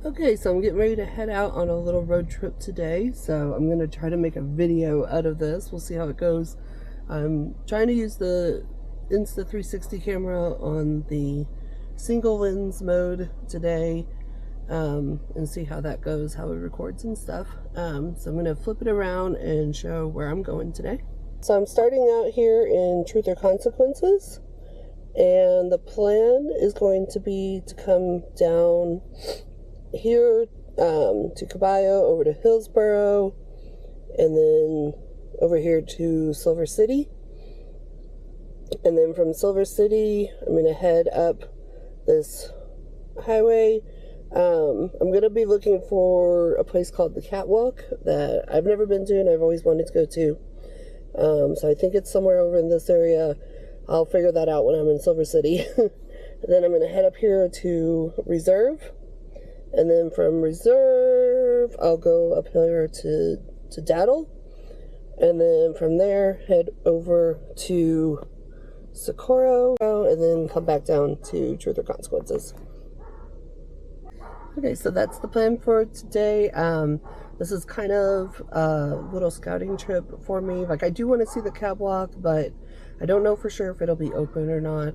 Okay, so I'm getting ready to head out on a little road trip today, so I'm going to try to make a video out of this. We'll see how it goes. I'm trying to use the Insta360 camera on the single lens mode today, and see how that goes, how it records and stuff. So I'm going to flip it around and show where I'm going today. So I'm starting out here in Truth or Consequences, and the plan is going to be to come down here to Caballo, over to Hillsboro, and then over here to Silver City. And then from Silver City, I'm going to head up this highway. I'm going to be looking for a place called the Catwalk that I've never been to and I've always wanted to go to. So I think it's somewhere over in this area. I'll figure that out when I'm in Silver City. Then I'm going to head up here to Reserve. And then from Reserve, I'll go up here to Daddle. And then from there, head over to Socorro. And then come back down to Truth or Consequences. Okay, so that's the plan for today. This is kind of a little scouting trip for me. Like, I do want to see the catwalk, but I don't know for sure if it'll be open or not.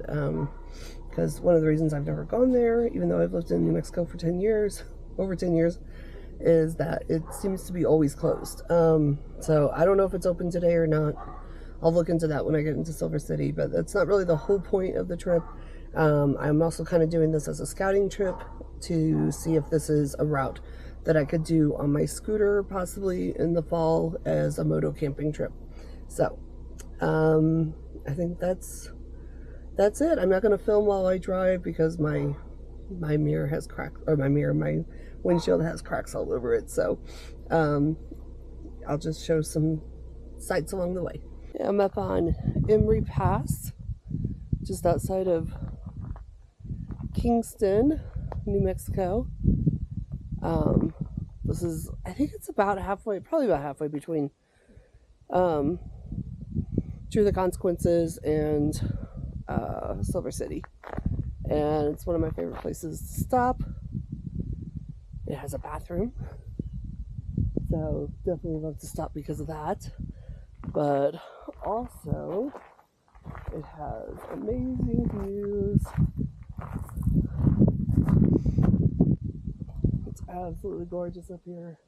Because one of the reasons I've never gone there, even though I've lived in New Mexico for 10 years, over 10 years, is that it seems to be always closed. So I don't know if it's open today or not. I'll look into that when I get into Silver City, but that's not really the whole point of the trip. I'm also kind of doing this as a scouting trip to see if this is a route that I could do on my scooter, possibly in the fall as a moto camping trip. So I think that's it. I'm not going to film while I drive because my mirror has cracks, or my windshield has cracks all over it. So I'll just show some sights along the way. I'm up on Emery Pass, just outside of Kingston, New Mexico. This is, I think it's about halfway, probably about halfway between Truth or Consequences and Silver City, and it's one of my favorite places to stop. It has a bathroom, so definitely love to stop because of that, but also it has amazing views. It's absolutely gorgeous up here.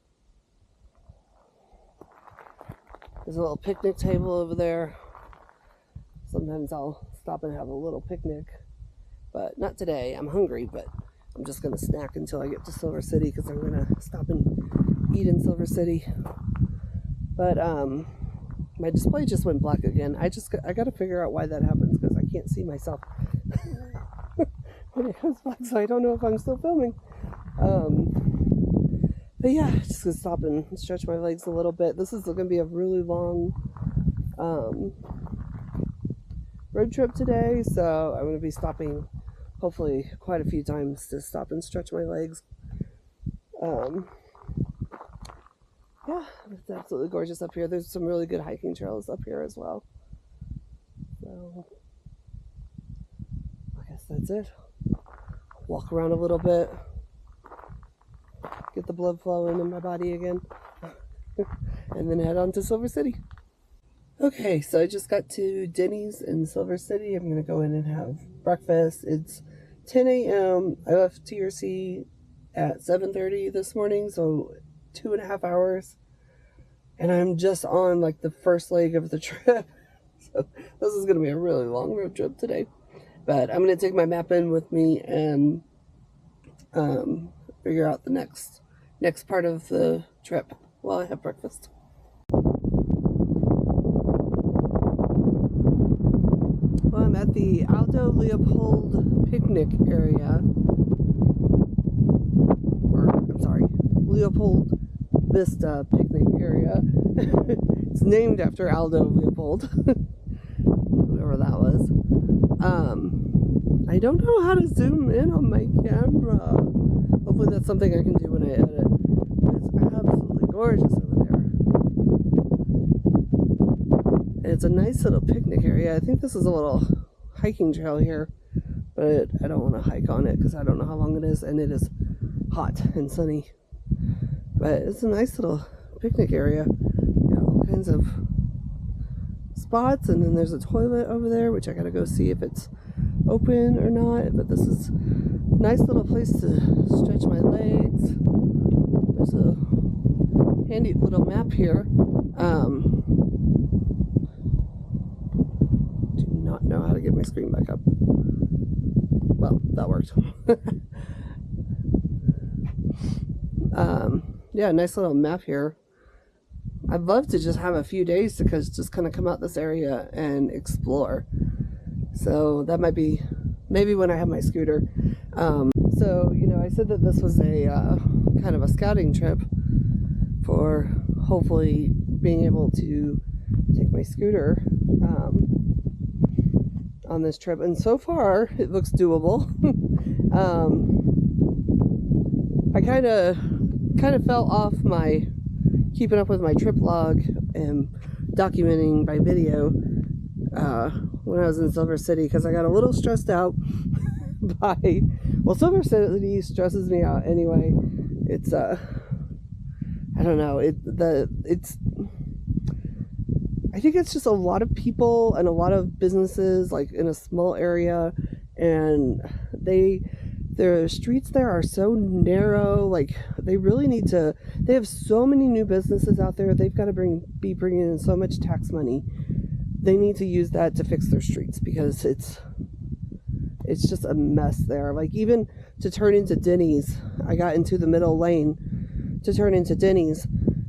There's a little picnic table over there. Sometimes I'll stop and have a little picnic, but not today. I'm hungry, but I'm just going to snack until I get to Silver City because I'm going to stop and eat in Silver City. But my display just went black again. I got to figure out why that happens because I can't see myself when it goes black, so I don't know if I'm still filming. But yeah, just going to stop and stretch my legs a little bit. This is going to be a really long road trip today, so I'm going to be stopping hopefully quite a few times to stop and stretch my legs. Yeah, it's absolutely gorgeous up here. There's some really good hiking trails up here as well. So I guess that's it. Walk around a little bit, get the blood flowing in my body again, and then head on to Silver City. Okay, so I just got to Denny's in Silver City. I'm going to go in and have breakfast. It's 10 a.m. I left TRC at 7:30 this morning, so 2.5 hours. And I'm just on like the first leg of the trip. So this is going to be a really long road trip today. But I'm going to take my map in with me and figure out the next part of the trip while I have breakfast. Well, I'm at the Aldo Leopold picnic area. Or, I'm sorry, Leopold Vista picnic area. It's named after Aldo Leopold, whoever that was. I don't know how to zoom in on my camera. Hopefully that's something I can do when I edit. It's absolutely gorgeous over there. And it's a nice little picnic area. I think this is a little hiking trail here, but I don't want to hike on it because I don't know how long it is, and it is hot and sunny. But it's a nice little picnic area. Got all kinds of spots, and then there's a toilet over there, which I gotta go see if it's open or not. But this is a nice little place to stretch my legs. There's a handy little map here. Do not know how to get my screen back up. Well, that worked. Yeah, nice little map here. I'd love to just have a few days to just kind of come out this area and explore. So that might be maybe when I have my scooter. So, you know, I said that this was a kind of a scouting trip for hopefully being able to take my scooter on this trip. And so far, it looks doable. I kind of fell off my keeping up with my trip log and documenting by video when I was in Silver City, because I got a little stressed out by, well, Silver City stresses me out anyway. It's I don't know, I think it's just a lot of people and a lot of businesses like in a small area, and their streets there are so narrow. Like, they really need to, they have so many new businesses out there. They've got to be bringing in so much tax money. They need to use that to fix their streets, because it's just a mess there. Like, even to turn into Denny's, I got into the middle lane to turn into Denny's,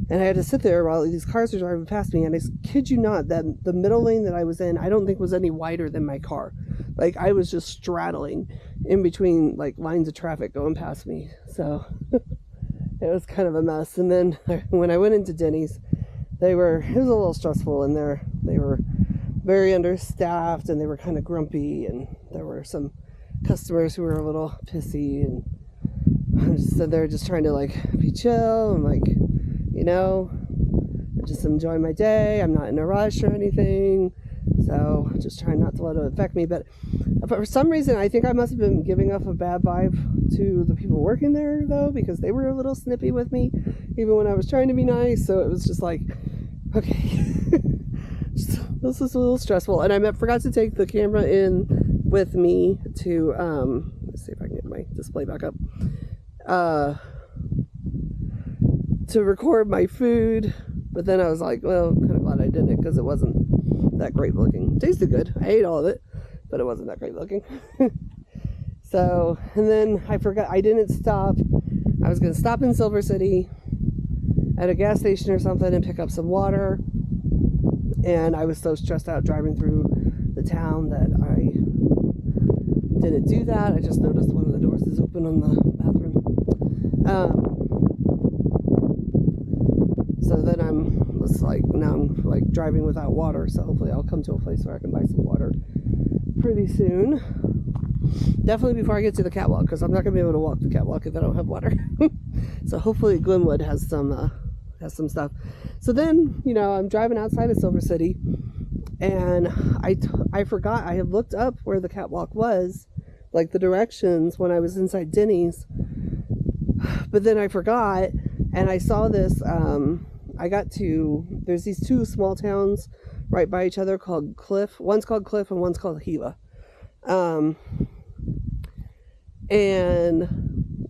and I had to sit there while these cars were driving past me, and I kid you not, that the middle lane that I was in, I don't think was any wider than my car. Like, I was just straddling in between like lines of traffic going past me. So it was kind of a mess. And then when I went into Denny's, it was a little stressful in there. They were very understaffed, and they were kind of grumpy, and there were some customers who were a little pissy, and I just stood there just trying to like be chill and like, you know, just enjoy my day. I'm not in a rush or anything, so just trying not to let it affect me. But for some reason, I think I must have been giving off a bad vibe to the people working there, though, because they were a little snippy with me even when I was trying to be nice. So it was just like, okay, this is a little stressful. And I forgot to take the camera in with me to let's see if I can get my display back up, to record my food. But then I was like, well, I'm kind of glad I didn't, because it wasn't that great looking. It tasted good. I ate all of it, but it wasn't that great looking. So, and then I forgot, I didn't stop. I was going to stop in Silver City at a gas station or something and pick up some water. And I was so stressed out driving through the town that I didn't do that. I just noticed one of the doors is open on the bathroom. So then now I'm like driving without water. So hopefully I'll come to a place where I can buy some water pretty soon. Definitely before I get to the catwalk, because I'm not going to be able to walk the catwalk if I don't have water. So hopefully Glenwood has some stuff. So then, you know, I'm driving outside of Silver City, and I forgot I had looked up where the catwalk was, like the directions, when I was inside Denny's. But then I forgot, and I saw this. There's these two small towns right by each other called Cliff. One's called Cliff and one's called Gila. And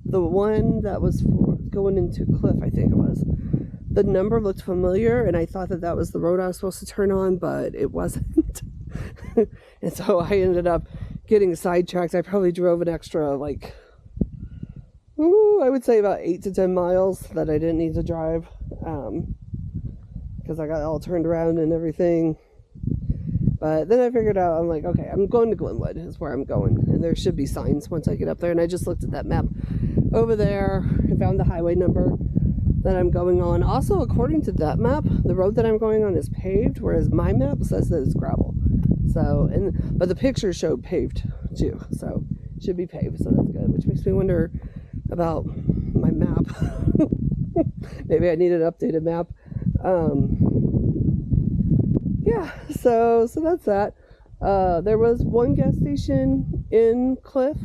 the one that was going into Cliff, I think it was, the number looked familiar, and I thought that was the road I was supposed to turn on, but it wasn't. And so I ended up getting sidetracked. I probably drove an extra, like, I would say about 8 to 10 miles that I didn't need to drive, because I got all turned around and everything. But then I figured out, I'm like, okay, I'm going to Glenwood is where I'm going, and there should be signs once I get up there. And I just looked at that map over there and found the highway number that I'm going on. Also, according to that map, the road that I'm going on is paved, whereas my map says that it's gravel. So, but the pictures showed paved too, so it should be paved, so that's good. Which makes me wonder about my map. Maybe I need an updated map. Yeah, so that's that. There was one gas station in Cliff,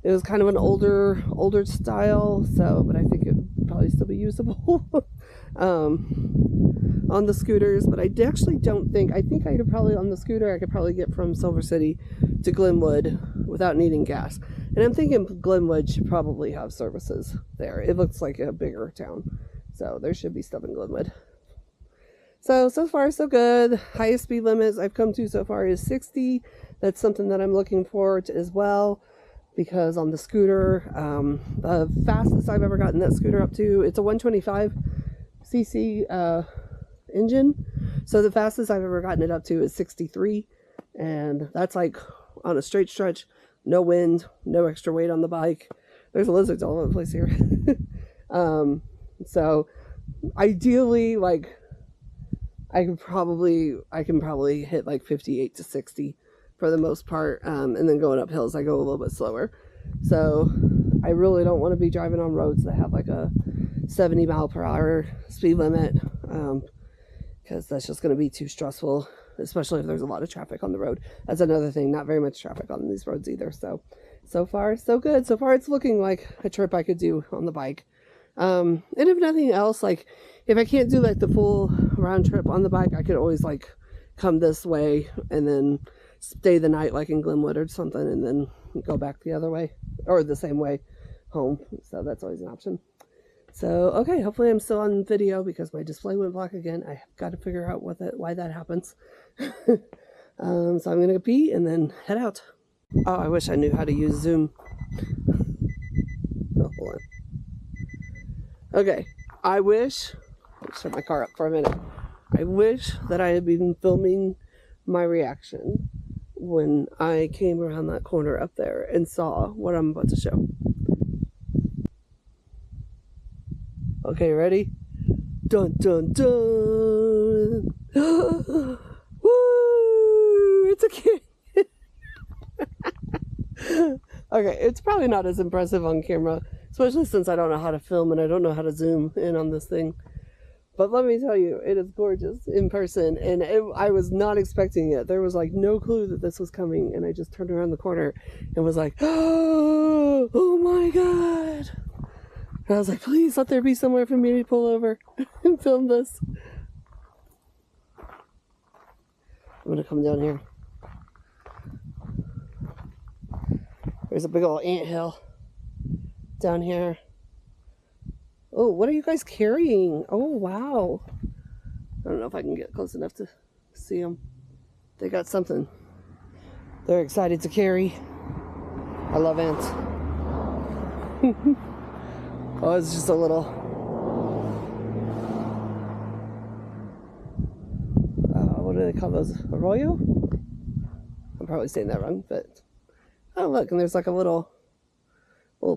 It was kind of an older style, so, but I think it would probably still be usable on the scooters. But I actually don't think, I think I could probably, on the scooter, I could probably get from Silver City to Glenwood without needing gas. And I'm thinking Glenwood should probably have services there. It looks like a bigger town, so there should be stuff in Glenwood. So far so good. Highest speed limits I've come to so far is 60. That's something that I'm looking forward to as well, because on the scooter, the fastest I've ever gotten that scooter up to, it's a 125 cc engine. So the fastest I've ever gotten it up to is 63. And that's like on a straight stretch, no wind, no extra weight on the bike. There's lizards all over the place here. So ideally, like, I can probably hit like 58 to 60 for the most part, and then going up hills I go a little bit slower. So I really don't want to be driving on roads that have like a 70 mile per hour speed limit, because that's just going to be too stressful, especially if there's a lot of traffic on the road. That's another thing, not very much traffic on these roads either. So far so good. So far it's looking like a trip I could do on the bike. And if nothing else, like if I can't do like the full round trip on the bike, I could always like come this way and then stay the night like in Glenwood or something, and then go back the other way or the same way home. So that's always an option. So okay, hopefully I'm still on video because my display went black again. I have got to figure out why that happens. So I'm gonna go pee and then head out. Oh, I wish I knew how to use Zoom. Oh, hold on. Okay, let's shut my car up for a minute. I wish that I had been filming my reaction when I came around that corner up there and saw what I'm about to show. Okay, ready? Dun dun dun! Woo! It's a kid! Okay, it's probably not as impressive on camera, especially since I don't know how to film and I don't know how to zoom in on this thing. But let me tell you, it is gorgeous in person, and I was not expecting it. There was like no clue that this was coming, and I just turned around the corner and was like, oh my god! And I was like, please let there be somewhere for me to pull over and film this. I'm gonna come down here. There's a big old anthill down here. Oh, what are you guys carrying? Oh, wow. I don't know if I can get close enough to see them. They got something they're excited to carry. I love ants. Oh, it's just a little... what do they call those? Arroyo? I'm probably saying that wrong, but... Oh, look, and there's like a little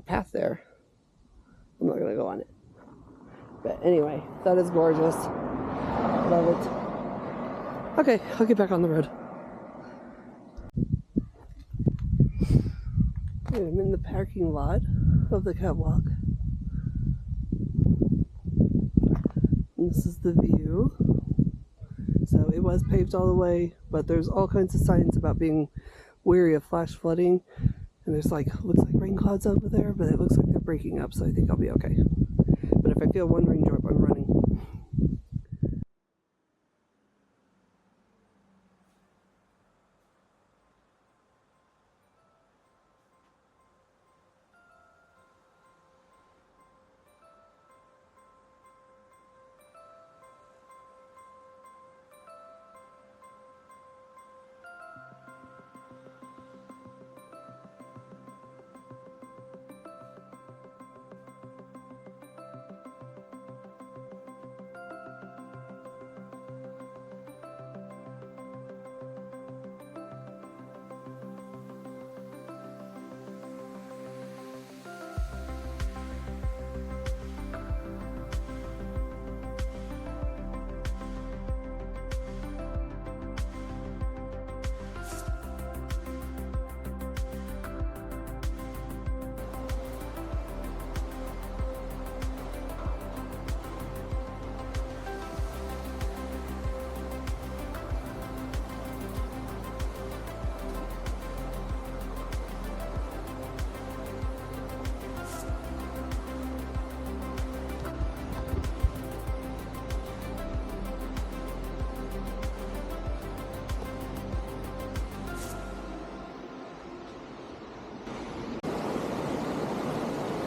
path there. I'm not going to go on it. But anyway, that is gorgeous. Love it. Okay, I'll get back on the road. I'm in the parking lot of the Catwalk. And this is the view. So it was paved all the way, but there's all kinds of signs about being wary of flash flooding. And there's like, looks like rain clouds over there, but it looks like they're breaking up, so I think I'll be okay. But if I feel one raindrop, I'm running.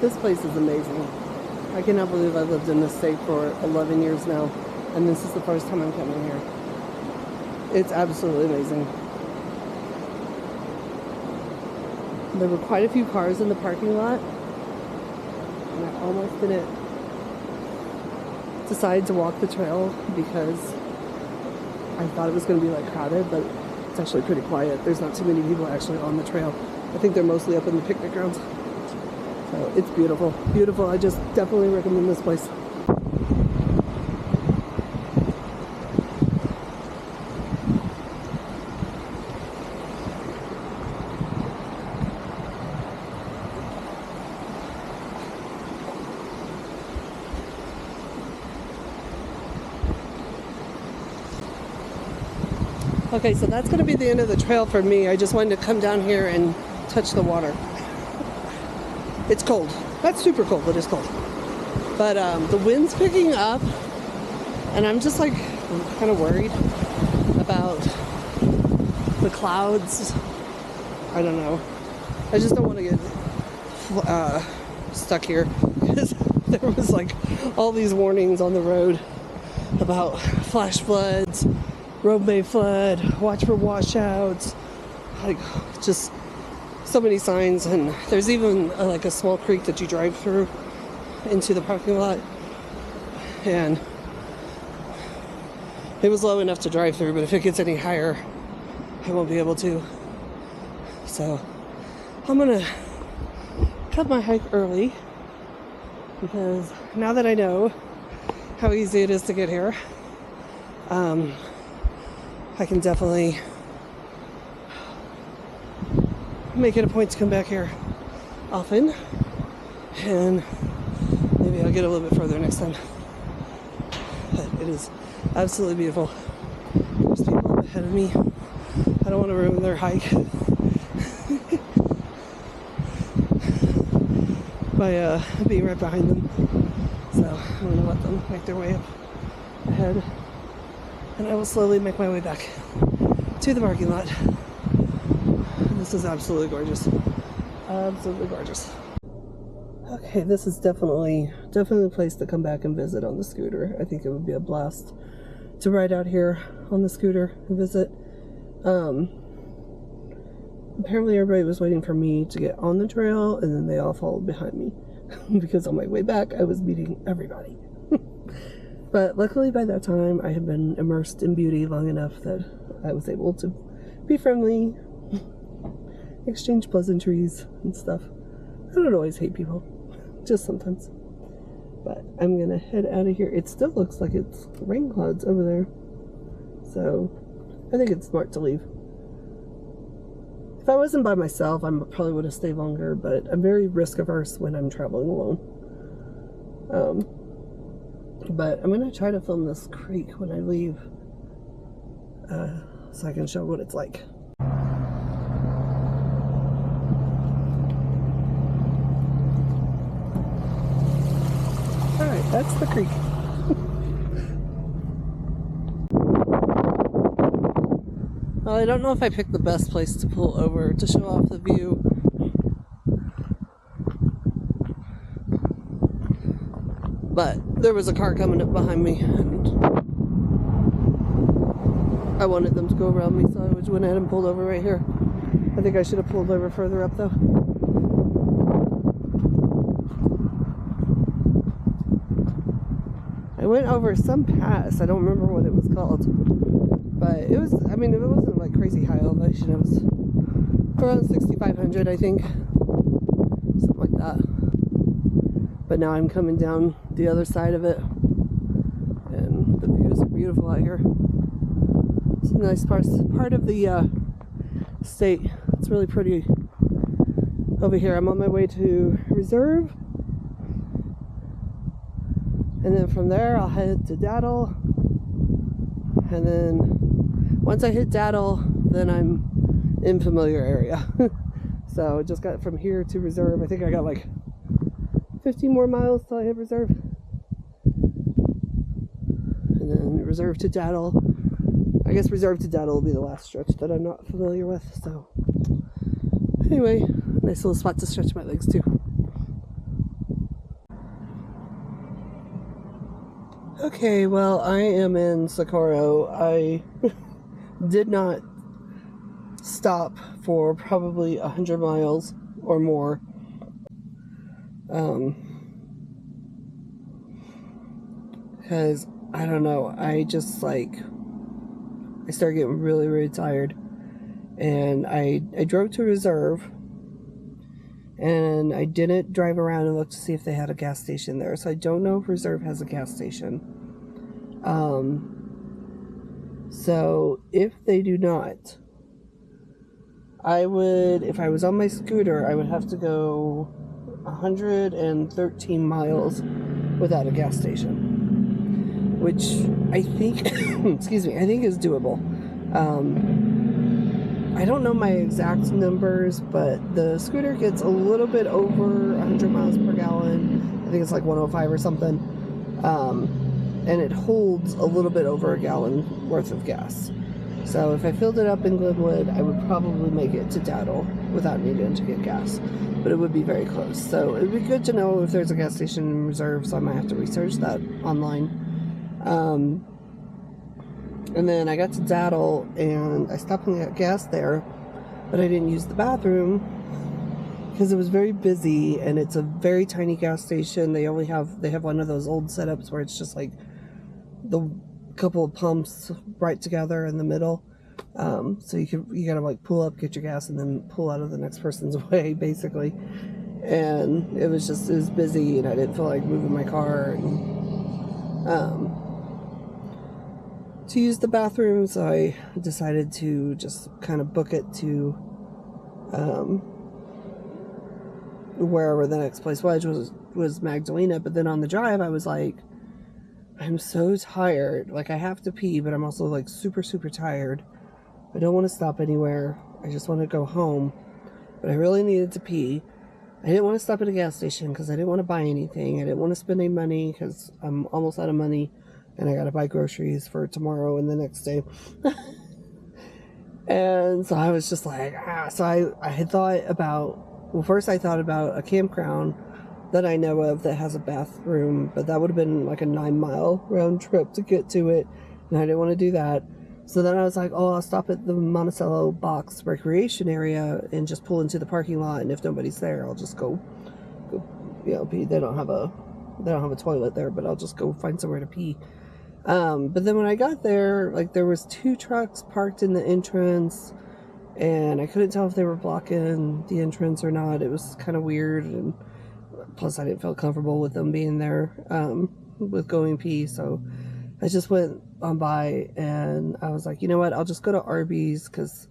This place is amazing. I cannot believe I lived in this state for 11 years now, and this is the first time I'm coming here. It's absolutely amazing. There were quite a few cars in the parking lot, and I almost didn't decide to walk the trail because I thought it was going to be like crowded, but it's actually pretty quiet. There's not too many people actually on the trail. I think they're mostly up in the picnic grounds. So it's beautiful, beautiful. I just definitely recommend this place. Okay, so that's going to be the end of the trail for me. I just wanted to come down here and touch the water. It's cold. Not super cold, but it's cold. But the wind's picking up, and I'm just like kind of worried about the clouds. I don't know. I just don't want to get stuck here because there was like all these warnings on the road about flash floods, road may flood, watch for washouts, like just so many signs. And there's even like a small creek that you drive through into the parking lot, and it was low enough to drive through, but if it gets any higher I won't be able to. So I'm gonna cut my hike early because now that I know how easy it is to get here, I can definitely make it a point to come back here often, and maybe I'll get a little bit further next time. But it is absolutely beautiful. There's people ahead of me. I don't want to ruin their hike by being right behind them. So I'm going to let them make their way up ahead, and I will slowly make my way back to the parking lot. This is absolutely gorgeous. Absolutely gorgeous. Okay, this is definitely a place to come back and visit on the scooter. I think it would be a blast to ride out here on the scooter and visit. Apparently everybody was waiting for me to get on the trail, and then they all followed behind me because on my way back I was meeting everybody. But luckily by that time I had been immersed in beauty long enough that I was able to be friendly, exchange pleasantries and stuff. I don't always hate people, just sometimes. But I'm gonna head out of here. It still looks like it's rain clouds over there, so I think it's smart to leave. If I wasn't by myself, I probably would have stayed longer, but I'm very risk averse when I'm traveling alone. But I'm gonna try to film this creek when I leave, so I can show what it's like. Alright, that's the creek. Well, I don't know if I picked the best place to pull over to show off the view. But there was a car coming up behind me, and I wanted them to go around me, so I went ahead and pulled over right here. I think I should have pulled over further up though. I went over some pass, I don't remember what it was called, but it was, I mean, it wasn't like crazy high elevation. It was around 6,500, I think, something like that. But now I'm coming down the other side of it, and the views are beautiful out here. It's a nice part of the state. It's really pretty over here. I'm on my way to Reserve, and then from there I'll head to Daddle, and then once I hit Daddle, then I'm in familiar area. So just got from here to Reserve. I think I got like 15 more miles till I hit Reserve, and then Reserve to Daddle. I guess Reserve to Daddle will be the last stretch that I'm not familiar with. So anyway, nice little spot to stretch my legs too. Okay, well, I am in Socorro. I did not stop for probably 100 miles or more. Because, I don't know, I just like, I started getting really, really tired. And I drove to Reserve, and I didn't drive around and look to see if they had a gas station there. So I don't know if Reserve has a gas station. So if they do not, I would, if I was on my scooter, I would have to go 113 miles without a gas station, which I think, excuse me, I think is doable. I don't know my exact numbers, but the scooter gets a little bit over 100 miles per gallon. I think it's like 105 or something. And it holds a little bit over a gallon worth of gas. So if I filled it up in Glenwood, I would probably make it to Daddle without needing to get gas. But it would be very close. So it would be good to know if there's a gas station in Reserve, so I might have to research that online. And then I got to Daddle, and I stopped and got gas there, but I didn't use the bathroom because it was very busy, and it's a very tiny gas station. They have one of those old setups where it's just like the couple of pumps right together in the middle. So you gotta like pull up, get your gas, and then pull out of the next person's way, basically. And it was busy, and I didn't feel like moving my car and to use the bathroom, so I decided to just kind of book it to wherever the next place was Magdalena. But then on the drive, I was like, I'm so tired. Like, I have to pee, but I'm also like super, super tired. I don't want to stop anywhere. I just want to go home, but I really needed to pee. I didn't want to stop at a gas station because I didn't want to buy anything. I didn't want to spend any money because I'm almost out of money. And I gotta buy groceries for tomorrow and the next day. And so I was just like, So I had thought about, well, first I thought about a campground that I know of that has a bathroom, but that would have been like a 9-mile round trip to get to it. And I didn't want to do that. So then I was like, I'll stop at the Monticello Box recreation area and just pull into the parking lot. And if nobody's there, I'll just go pee. They don't have a toilet there, but I'll just go find somewhere to pee. But then when I got there, like, there was 2 trucks parked in the entrance, and I couldn't tell if they were blocking the entrance or not. It was kind of weird, and plus I didn't feel comfortable with them being there, with going pee. So I just went on by, and I was like, you know what, I'll just go to Arby's, because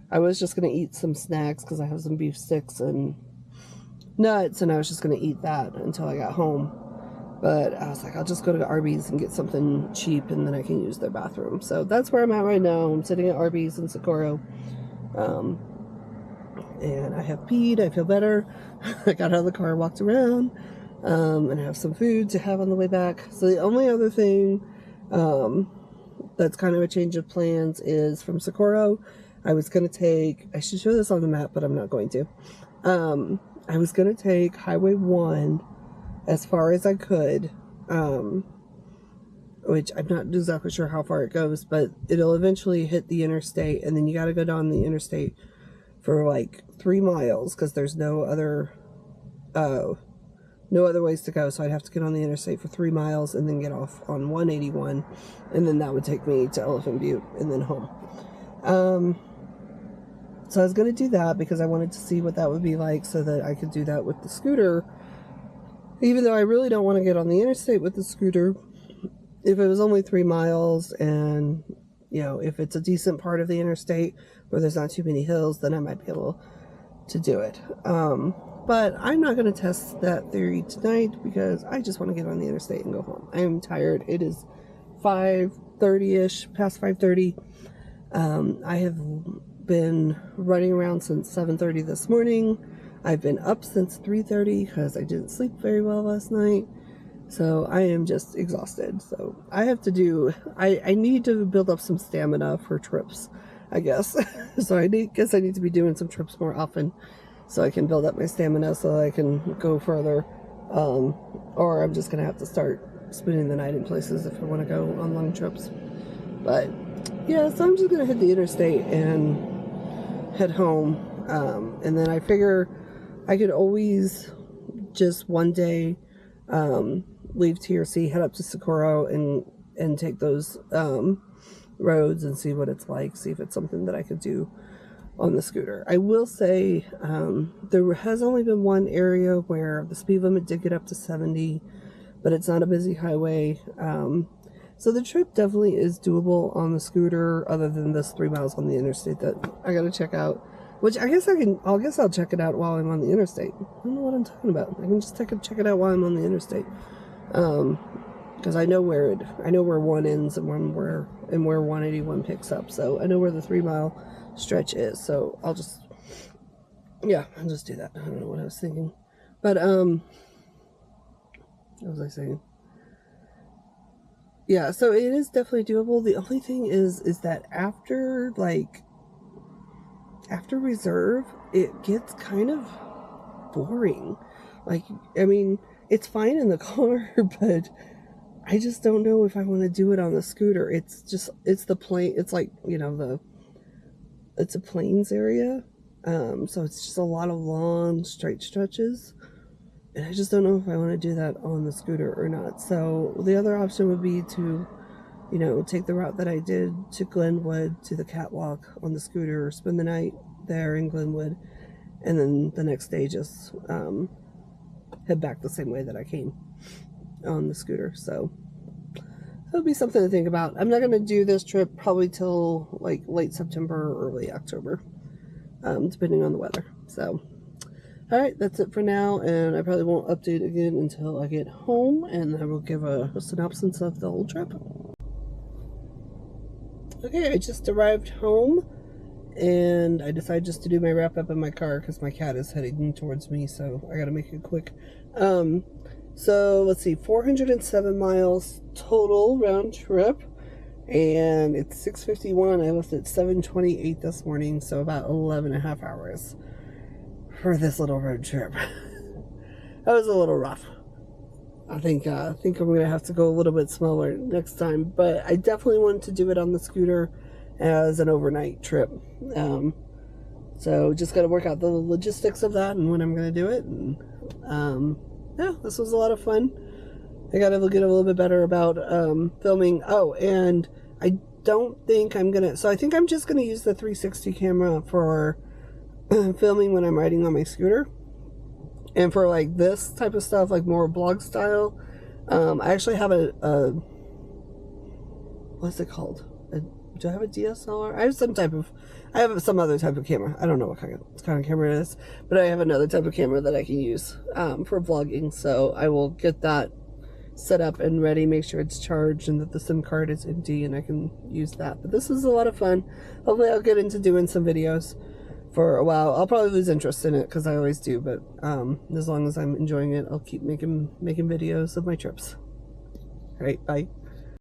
I was just going to eat some snacks, because I have some beef sticks and nuts, and I was just going to eat that until I got home. But I was like, I'll just go to Arby's and get something cheap, and then I can use their bathroom. So that's where I'm at right now. I'm sitting at Arby's in Socorro. And I have peed. I feel better. I got out of the car, walked around, and have some food to have on the way back. So the only other thing that's kind of a change of plans is from Socorro. I was going to take, I should show this on the map, but I'm not going to. I was going to take Highway 1 as far as I could, which I'm not exactly sure how far it goes, but it'll eventually hit the interstate, and then you got to go down the interstate for like 3 miles, because there's no other ways to go. So I'd have to get on the interstate for 3 miles and then get off on 181, and then that would take me to Elephant Butte and then home. So I was going to do that because I wanted to see what that would be like, so that I could do that with the scooter. Even though I really don't want to get on the interstate with the scooter, if it was only 3 miles, and, you know, if it's a decent part of the interstate where there's not too many hills, then I might be able to do it. But I'm not going to test that theory tonight, because I just want to get on the interstate and go home. I am tired. It is 5:30-ish, past 5:30. I have been running around since 7:30 this morning. I've been up since 3:30 because I didn't sleep very well last night. So I am just exhausted. So I have to do, I need to build up some stamina for trips, I guess. So I guess I need to be doing some trips more often, so I can build up my stamina so I can go further. Or I'm just going to have to start spending the night in places if I want to go on long trips. But yeah, so I'm just gonna hit the interstate and head home, and then I figure I could always just one day leave TRC, head up to Socorro, and take those roads and see what it's like, see if it's something that I could do on the scooter. I will say there has only been one area where the speed limit did get up to 70, but it's not a busy highway. So the trip definitely is doable on the scooter, other than this 3 miles on the interstate that I gotta check out. Which I guess I'll check it out while I'm on the interstate. I don't know what I'm talking about. I can just check it out while I'm on the interstate. Because I know where one ends and where 181 picks up. So I know where the 3 mile stretch is. So I'll just do that. I don't know what I was thinking. But what was I saying? Yeah, so it is definitely doable. The only thing is that after reserve, it gets kind of boring. Like, I mean, it's fine in the car, but I just don't know if I want to do it on the scooter. It's the plain, it's like, it's a plains area. So it's just a lot of long, straight stretches. And I just don't know if I want to do that on the scooter or not. So the other option would be to, take the route that I did to Glenwood, to the Catwalk on the scooter, spend the night there in Glenwood, and then the next day just head back the same way that I came on the scooter. So that would be something to think about. I'm not going to do this trip probably till like late September or early October, depending on the weather. So alright, that's it for now, and I probably won't update again until I get home, and I will give a synopsis of the whole trip. Okay, I just arrived home, and I decided just to do my wrap up in my car because my cat is heading towards me, so I gotta make it quick. So let's see, 407 miles total round trip, and it's 6:51. I left at 7:28 this morning, so about 11 and a half hours for this little road trip. That was a little rough. I think I'm gonna have to go a little bit smaller next time, but I definitely wanted to do it on the scooter as an overnight trip. So just gotta work out the logistics of that and when I'm gonna do it. And yeah, this was a lot of fun. I gotta get a little bit better about filming. Oh, and I don't think so I think I'm just gonna use the 360 camera for filming when I'm riding on my scooter, and for like this type of stuff, like more blog style, I actually have a what's it called? Do I have a DSLR? I have some other type of camera. I don't know what kind of camera it is, but I have another type of camera that I can use for vlogging. So I will get that set up and ready, make sure it's charged and that the SIM card is empty, and I can use that. But this is a lot of fun. Hopefully I'll get into doing some videos for a while. I'll probably lose interest in it because I always do, but as long as I'm enjoying it, I'll keep making videos of my trips. All right, bye.